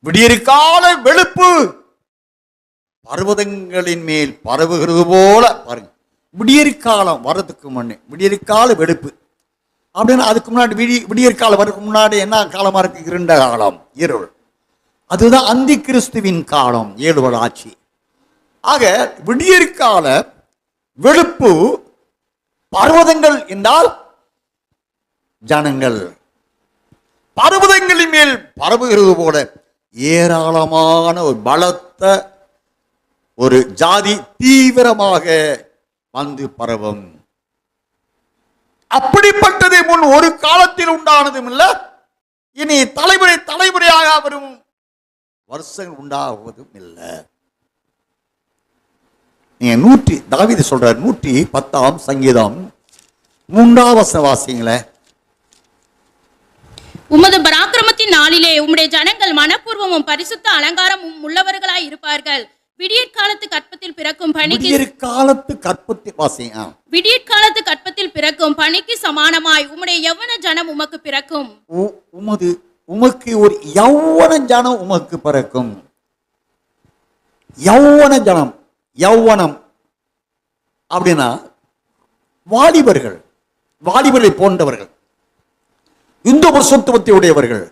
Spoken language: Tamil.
விடியற்கால வெளுப்பு பர்வதங்களின் மேல் பரவுகிறது போல பாருங்க. விடியற்காலம் வர்றதுக்கு முன்னே விடியற்கால வெளுப்பு அப்படின்னு. அதுக்கு முன்னாடி விடியற்காலம் வரதுக்கு முன்னாடி என்ன காலமா இருக்கு? இருண்ட காலம், இருள். அதுதான் அந்தி கிறிஸ்துவின் காலம், 7 வருட ஆட்சி. ஆக விடியற்கால வெளுப்பு பர்வதங்கள் என்றால் ஜனங்கள், பர்வதங்களின் மேல் பரவுகிறது போல ஏராளமான ஒரு பலத்த ஒரு ஜாதி தீவிரமாக வந்து பரவும். அப்படிப்பட்டது முன் ஒரு காலத்தில் உண்டானதும் இல்லை, இனி தலைமுறை தலைமுறையாக வரும் வருஷங்கள் உண்டாகுவதும் இல்லை. நீங்க தாவீது சொல்றார் 110 சங்கீதம் 3 வாசிங்களே. உமது பராக்கிரமத்தின் நாளிலே உம்முடைய ஜனங்கள் மனப்பூர்வமும் பரிசுத்த அலங்காரமும் உள்ளவர்களாய் இருப்பார்கள். விடியற்காலத்து கற்பத்தில் பிறக்கும் பணிக்கு விடியற்காலத்து கற்பத்தில் பிறக்கும் பணிக்கு சமானமாய் உம்முடைய யௌவன ஜனம் உமக்கு பிறக்கும். உமக்கு ஒரு யௌவன ஜனம் உமக்கு பிறக்கும். யௌவன ஜனம், யௌவனம் அப்படின்னா வாலிபர்களை போன்றவர்கள், இந்த ஒரு சொத்துவத்தை உடையவர்கள்,